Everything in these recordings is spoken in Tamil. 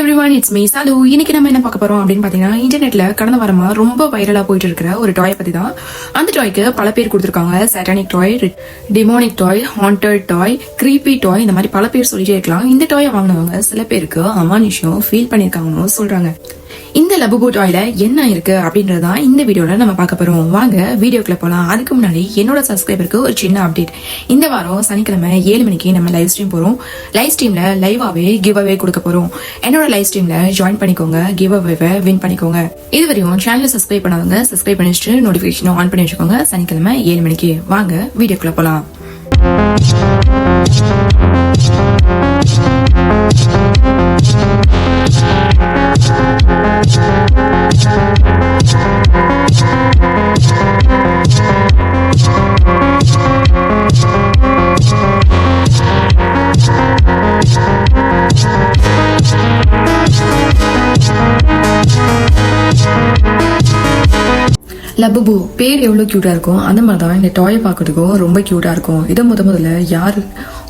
எவ்ரிவன், இட்ஸ் மீ சாது. இன்னைக்கு நம்ம என்ன பார்க்க போறோம் அப்படின்னு பாத்தீங்கன்னா, இன்டர்நெட்ல கடந்த வாரமா ரொம்ப வைரலா போயிட்டு இருக்கிற ஒரு டாய் பத்தி தான். அந்த டாய்க்கு பல பேர் கொடுத்திருக்காங்க. சாட்டானிக் டாய், டிமோனிக் டாய், ஹாண்டட் டாய், கிரீப்பி டாய், இந்த மாதிரி பல பேர் சொல்லிட்டே இருக்கலாம். இந்த டாயை வாங்கினவங்க சில பேருக்கு அமானுஷம் ஃபீல் பண்ணிருக்காங்கன்னு சொல்றாங்க. இந்த லபுபு டாய்ல என்ன இருக்கு அப்படின்றதான் இந்த வீடியோல நம்ம பார்க்க போறோம். வாங்க வீடியோக்குள்ள போலாம். அதுக்கு முன்னாடி என்னோட சப்ஸ்கிரைபருக்கு ஒரு சின்ன அப்டேட். இந்த வாரம் சனிக்கிழமை 7 மணிக்கு நம்ம லைவ் ஸ்ட்ரீம் போறோம். லைவ் ஸ்ட்ரீம்ல லைவாவே கிவ் அவே கொடுக்க போறோம். என்னோட லைவ் ஸ்ட்ரீம்ல ஜாயின் பண்ணிக்கோங்க, கிவ் அவேவை வின் பண்ணிக்கோங்க. இதுவரையும் சேனலை சப்ஸ்கிரைப் பண்ணாதவங்க சப்ஸ்கிரைப் பண்ணி வச்சுட்டு நோட்டிபிகேஷன் ஆன் பண்ணி வச்சுக்கோங்க. சனிக்கிழமை 7 மணிக்கு. வாங்க வீடியோக்குள்ள போலாம். லபுபு பேர் எவ்வளவு கியூட்டா இருக்கும், அந்த மாதிரிதான் இந்த டாயை பார்க்கறதுக்கும் ரொம்ப கியூட்டா இருக்கும். இதை முதல்ல யாரு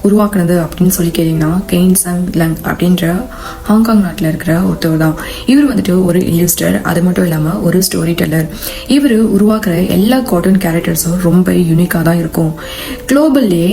உருவாக்குனது அப்படின்னு சொல்லி கேட்டீங்கன்னா, கெயின் சங் லங் அப்படின்ற ஹாங்காங் நாட்டில் இருக்கிற ஒருத்தவர் தான். இவர் வந்துட்டு ஒரு இல்லஸ்ட்ரேட்டர், அது மட்டும் இல்லாமல் ஒரு ஸ்டோரி டெல்லர். இவர் உருவாக்குற எல்லா கார்ட்டூன் கேரக்டர்ஸும் ரொம்ப யூனிக்காக தான் இருக்கும். குளோபல்லே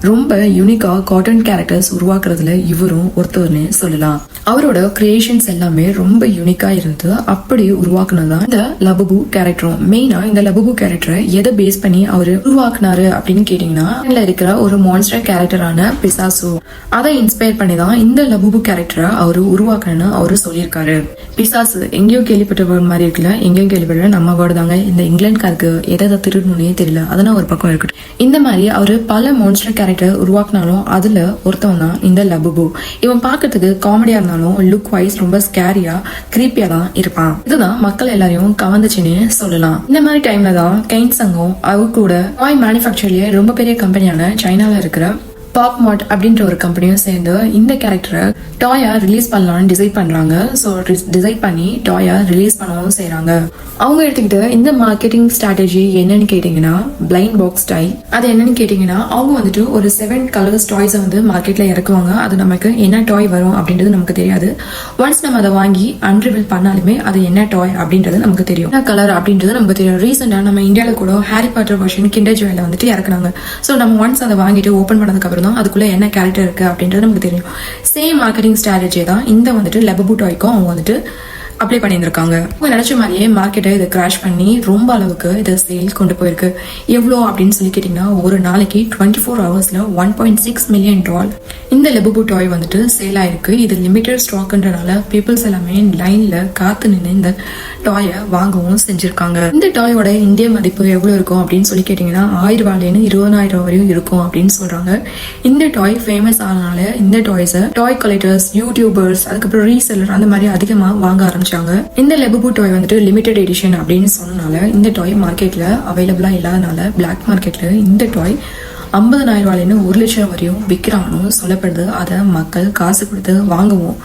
ரொம்ப யூனிக்கா கார்ட்டூன் கேரக்டர்ஸ் உருவாக்குறதுல இவரும் ஒருத்தர்னு சொல்லலாம். அவரோட கிரியேஷன்ஸ் எல்லாமே ரொம்ப யூனிக்கா இருந்து அப்படி உருவாக்குனதுதான் இந்த லபுபு கேரக்டரும். மெயினா இந்த லபுபு கேரக்டரை எதை பேஸ் பண்ணி அவரு உருவாக்குனாரு அப்படின்னு கேட்டீங்கன்னா, இருக்கிற ஒரு மான்ஸ்டர் கேரக்டரான பிசாசு, அதை இன்ஸ்பயர் பண்ணி தான் இந்த லபுபு கேரக்டரை அவரு உருவாக்கணும்னு அவரு சொல்லியிருக்காரு. பிசாசு எங்கேயோ கேள்விப்பட்ட வேர்டு மாதிரி இருக்குல்ல, எங்கேயும் கேள்விப்பட்ட நம்ம வேர்டு தாங்க. இந்த இங்கிலாந்துக்காருக்கு எதை திருடணும்னே தெரியல, அதெல்லாம் ஒரு பக்கம் இருக்கட்டும். இந்த மாதிரி அவரு பல மான்ஸ்டர் கேரக்டர் உருவாக்குனாலும் அதுல ஒருத்தவன் தான் இந்த லபுபு. இவன் பாக்கிறதுக்கு காமெடியா இருந்தாலும் லுக் வைஸ் ரொம்ப ஸ்கேரியா கிரீப்பியா தான் இருப்பான். இதுதான் மக்கள் எல்லாரையும் கவர்ந்துச்சுன்னு சொல்லலாம். இந்த மாதிரி டைம்ல தான் கெயின் சங்கும் அவர் கூட டாய் மேனுஃபேக்சர்லயே ரொம்ப பெரிய கம்பெனியான சைனால இருக்கிற பாப் மார்ட் அப்படின்ற ஒரு கம்பெனியும் சேர்ந்து இந்த கேரக்டரை டாயா ரிலீஸ் பண்ணலாம்னு டிசைட் பண்றாங்க. ஸோ டிசைட் பண்ணி டாயா ரிலீஸ் பண்ணவும் செய்யறாங்க. அவங்க எடுத்துக்கிட்டு இந்த மார்க்கெட்டிங் ஸ்ட்ராட்டஜி என்னன்னு கேட்டீங்கன்னா, பிளைண்ட் பாக்ஸ் டாய். அது என்னன்னு கேட்டீங்கன்னா, அவங்க வந்துட்டு ஒரு 7 கலர்ஸ் டாய்ஸை வந்து மார்க்கெட்ல இறக்குவாங்க. அது நமக்கு என்ன டாய் வரும் அப்படின்றது நமக்கு தெரியாது. ஒன்ஸ் நம்ம அதை வாங்கி அன்ரிவீல் பண்ணாலுமே அது என்ன டாய் அப்படின்றது நமக்கு தெரியும், என்ன கலர் அப்படின்றது நமக்கு தெரியும். ரீசெண்டா நம்ம இந்தியாவில கூட ஹாரி பாட்டர் வெர்ஷன் கிண்டர் ஜாய்ல வந்துட்டு இறக்குனாங்க. ஸோ நம்ம ஒன்ஸ் அதை வாங்கிட்டு ஓப்பன் பண்ணதுக்கு அப்புறம் அதுக்குள்ள என்ன கேரக்டர் இருக்கு அப்படின்றது நமக்கு தெரியும். சேம் மார்க்கெட்டிங் ஸ்ட்ராட்டஜி தான் இந்த வந்துட்டு லபுபு டாய்க்கும் அவங்க வந்துட்டு அப்ளை பண்ணியிருந்திருக்காங்க. அவங்க நினைச்ச மாதிரியே மார்க்கெட்டை இதை கிராஷ் பண்ணி ரொம்ப அளவுக்கு இதை சேல் கொண்டு போயிருக்கு. எவ்வளோ அப்படின்னு சொல்லி கேட்டீங்கன்னா, ஒரு நாளைக்கு 24 ஹவர்ஸ்ல 1.6 மில்லியன் டால் இந்த லபுபு டாய் வந்துட்டு சேல் ஆயிருக்கு. இது லிமிடெட் ஸ்டாக்ன்றனால பீப்புள்ஸ் எல்லாமே லைன்ல காத்து நின்று இந்த டாயை வாங்கவும் செஞ்சிருக்காங்க. இந்த டாயோட இந்திய மதிப்பு எவ்வளவு இருக்கும் அப்படின்னு சொல்லி கேட்டீங்கன்னா, 1000 ரூபாயிலேருந்து 20,000 வரையும் இருக்கும் அப்படின்னு சொல்றாங்க. இந்த டாய் ஃபேமஸ் ஆனனால இந்த டாய்ஸை டாய் கலெக்டர்ஸ், யூடியூபர்ஸ், அதுக்கப்புறம் ரீசெல்லர் அந்த மாதிரி அதிகமா வாங்க ஆரம்பிச்சாங்க. இந்த லபுபு டாய் வந்துட்டு லிமிடெட் எடிஷன் அப்படின்னு சொன்னனால இந்த டாய் மார்க்கெட்ல அவைலபிளா இல்லாதனால பிளாக் மார்க்கெட்ல இந்த டாய் 50,000 ரூபாயிலேருந்து 1 லட்சம் வரையும் விற்கிறாங்கன்னு சொல்லப்படுது. அதை மக்கள் காசு கொடுத்து வாங்கவும்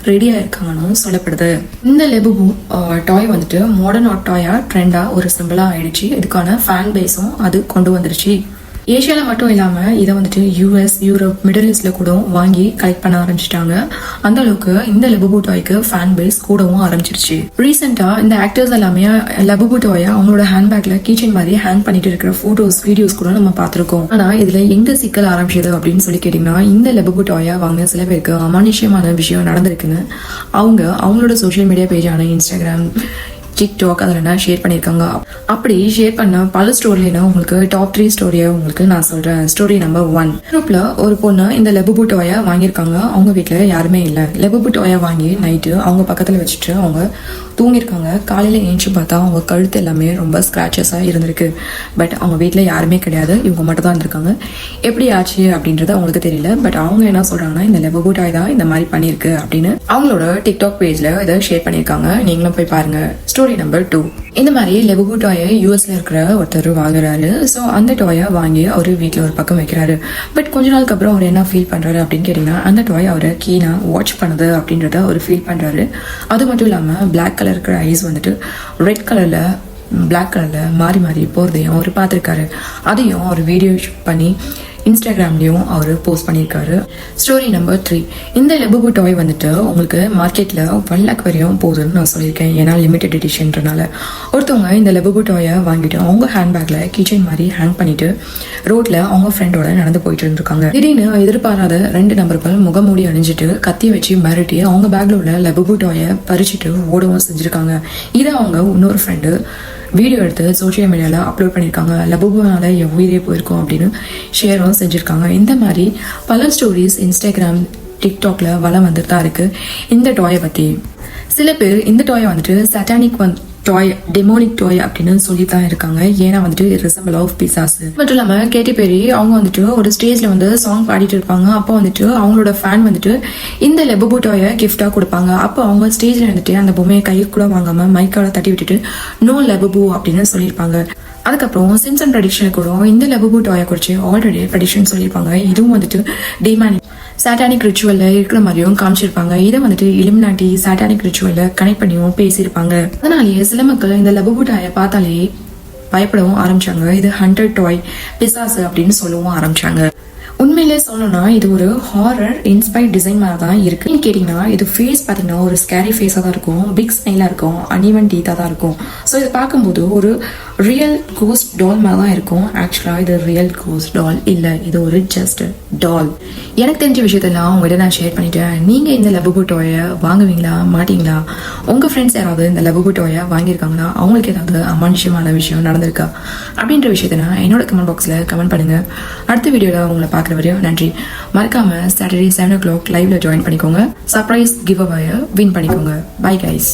ரெடியா இருக்காங்கன்னு சொல்லப்படுது. இந்த லபுபு டாய் வந்துட்டு மாடர்ன் ஆர்ட் டாயா ட்ரெண்டா ஒரு சிம்பிளா ஆயிடுச்சு. இதுக்கான ஃபேன் பேஸும் அது கொண்டு வந்துருச்சு. ஏஷியால மட்டும் இல்லாம இதை வந்துட்டு US, யூரோப், மிடில் ஈஸ்ட்ல கூட வாங்கி கலெக்ட் பண்ண ஆரம்பிச்சிட்டாங்க. அந்த அளவுக்கு இந்த லபுபு டாய்க்கு ஃபேன் பேஸ் கூடவும் ஆரம்பிச்சிருச்சு. ரீசெண்டா இந்த ஆக்டர்ஸ் எல்லாமே லபுபு டாயை அவங்களோட ஹேண்ட்பேக்ல கீச்சன் மாதிரி ஹேங் பண்ணிட்டு இருக்கிற போட்டோஸ், வீடியோஸ் கூட நம்ம பார்த்திருக்கோம். ஆனா இதுல எங்க சிக்கல் ஆரம்பிச்சது அப்படின்னு சொல்லி கேட்டீங்கன்னா, இந்த லபுபு டாயை வாங்கின சில பேருக்கு அமானுஷ்யமான விஷயம் நடந்திருக்குன்னு அவங்களோட சோசியல் மீடியா பேஜான இன்ஸ்டாகிராம், டிக்டாக் அதெல்லாம் ஷேர் பண்ணியிருக்காங்க. அப்படி ஷேர் பண்ண பல ஸ்டோரியில உங்களுக்கு டாப் 3 ஸ்டோரியை உங்களுக்கு நான் சொல்றேன். Story number 1. யூரோப்ல ஒரு பொண்ணு இந்த லபுபு டாயை வாங்கியிருக்காங்க. அவங்க வீட்டுல யாருமே இல்லை. லபுபு டாயை வாங்கி நைட்டு அவங்க பக்கத்துல வச்சுட்டு அவங்க தூங்கியிருக்காங்க. காலையில ஏஞ்சி பார்த்தா அவங்க கழுத்து எல்லாமே ரொம்ப ஸ்கிராச்சஸா இருந்திருக்கு. பட் அவங்க வீட்டுல யாருமே கிடையாது, இவங்க மட்டும் தான் இருந்திருக்காங்க. எப்படி ஆச்சு அப்படின்றது அவங்களுக்கு தெரியல. பட் அவங்க என்ன சொல்றாங்கன்னா, இந்த லபுபு டாய் தான் இந்த மாதிரி பண்ணிருக்கு அப்படின்னு அவங்களோட டிக்டாக் பேஜ்ல இதை ஷேர் பண்ணியிருக்காங்க. நீங்களும் போய் பாருங்க. Story number 2. இந்த மாதிரி லபுபு டாயை யூஎஸ்ல இருக்கிற ஒருத்தர் வாங்குறாரு. ஸோ அந்த டாயை வாங்கி அவரு வீட்டில் ஒரு பக்கம் வைக்கிறாரு. பட் கொஞ்ச நாளுக்கு அப்புறம் அவர் என்ன ஃபீல் பண்றாரு அப்படின்னு கேட்டீங்கன்னா, அந்த டாய் அவரை கீனா வாட்ச் பண்ணுது அப்படின்றத அவர் ஃபீல் பண்றாரு. அது மட்டும் இல்லாம பிளாக் கலர் இருக்கிற ஐஸ் வந்துட்டு ரெட் கலர்ல பிளாக் கலர்ல மாறி மாறி போறதையும் அவர் பார்த்திருக்காரு. அதையும் அவர் வீடியோ ஷூட் பண்ணி இன்ஸ்டாகிராம்லயும் அவர் போஸ்ட் பண்ணியிருக்காரு. Story number 3. இந்த லெபுபு டாய் வந்துட்டு உங்களுக்கு மார்க்கெட்ல 1 lakh வரையும் போகுதுன்னு நான் சொல்லியிருக்கேன். ஏன்னா லிமிடெட் எடிஷன்றனால. ஒருத்தவங்க இந்த லெபுபு டாயை வாங்கிட்டு அவங்க ஹேண்ட்பேக்ல கிச்சன் மாதிரி ஹேங் பண்ணிட்டு ரோட்ல அவங்க ஃப்ரெண்டோட நடந்து போயிட்டு இருந்திருக்காங்க. திடீர்னு எதிர்பாராத 2 நபர்கள் முகமூடி அணிஞ்சிட்டு கத்தி வச்சு மிரட்டி அவங்க பேக்ல உள்ள லெபுபு டாயை பறிச்சுட்டு ஓடவும் செஞ்சிருக்காங்க. இதை அவங்க இன்னொரு ஃப்ரெண்டு வீடியோ எடுத்து சோஷியல் மீடியாவில் அப்லோட் பண்ணியிருக்காங்க. லெபுபுனால என் உயிரே போயிருக்கோம் அப்படின்னு ஷேரும் செஞ்சுருக்காங்க. இந்த மாதிரி பல ஸ்டோரிஸ் இன்ஸ்டாகிராம் டிக்டாக்ல வளம் வந்துட்டு தான் இருக்கு இந்த டாயை பற்றி. சில பேர் இந்த டாயை வந்துட்டு சட்டானிக் டாய், டெமோனிக் டாய் அப்படின்னு சொல்லி தான் இருக்காங்க. ஏன்னா வந்துட்டு ரிசம்பிள் ஆஃப் பிசாஸ். மட்டும் இல்லாம கேட்டி பெரி அவங்க வந்துட்டு ஒரு ஸ்டேஜ்ல வந்து சாங் பாடிட்டு இருப்பாங்க. அப்போ வந்துட்டு அவங்களோட ஃபேன் வந்துட்டு இந்த லெபுபு டாயை கிஃப்டா கொடுப்பாங்க. அப்போ அவங்க ஸ்டேஜ்ல வந்துட்டு அந்த பொம்மையை கை கூட வாங்காம மைக்கால தட்டி விட்டுட்டு நோ லெபுபு அப்படின்னு சொல்லியிருப்பாங்க. அதுக்கப்புறம் சிம்சன் ப்ரெடிக்ஷன் கூட இந்த லெபுபு டாயை குறிச்சு ஆல்ரெடி ப்ரெடிக்ஷன் சொல்லியிருப்பாங்க. இதுவும் வந்துட்டு டிமானிக் சாட்டானிக் ரிச்சுவல்ல இருக்கிற மாதிரியும் காமிச்சிருப்பாங்க. இதை வந்துட்டு இலுமினாட்டி சாட்டானிக் ரிச்சுவல்ல கனெக்ட் பண்ணியும் பேசியிருப்பாங்க. அதனாலேயே சில மக்கள் இந்த லெபுபு டாயை பார்த்தாலே பயப்படவும் ஆரம்பிச்சாங்க. இது ஹண்டர் டாய், பிசாசு அப்படின்னு சொல்லவும் ஆரம்பிச்சாங்க. உண்மையிலே சொல்லணும்னா இது ஒரு ஹாரர் இன்ஸ்பைர்ட் டிசைன் மாதிரி தான் இருக்கு. கேட்டீங்கன்னா இது ஃபேஸ் பார்த்தீங்கன்னா ஒரு ஸ்கேரி ஃபேஸாக தான் இருக்கும், பிக் ஸ்மைலாக இருக்கும், அன்ஈவன் டீத்தாக தான் இருக்கும். ஸோ இதை பார்க்கும்போது ஒரு ரியல் கோஸ்ட் டால் மாதிரி தான் இருக்கும். ஆக்சுவலாக இது ரியல் கோஸ்ட் டால் இல்லை, இது ஒரு ஜஸ்ட் டால். எனக்கு தெரிஞ்ச விஷயத்தெல்லாம் உங்கள்கிட்ட நான் ஷேர் பண்ணிட்டேன். நீங்கள் இந்த லெபுபு டாயை வாங்குவீங்களா மாட்டீங்களா? உங்கள் ஃப்ரெண்ட்ஸ் யாராவது இந்த லெபுபு டாயை வாங்கியிருக்காங்களா? அவங்களுக்கு ஏதாவது அமானுஷ்யமான விஷயம் நடந்திருக்கா அப்படின்ற விஷயத்த நான் என்னோட கமெண்ட் பாக்ஸில் கமெண்ட் பண்ணுங்க. அடுத்த வீடியோவில் உங்களை பார்க்குற வரையும் நன்றி. மறக்காம சாட்டர்டே 7 o'clock லைவ்ல ஜாயின் பண்ணிக்கோங்க. சர்ப்ரைஸ் கிவ் அவேயை வின் பண்ணிக்கோங்க. Bye guys.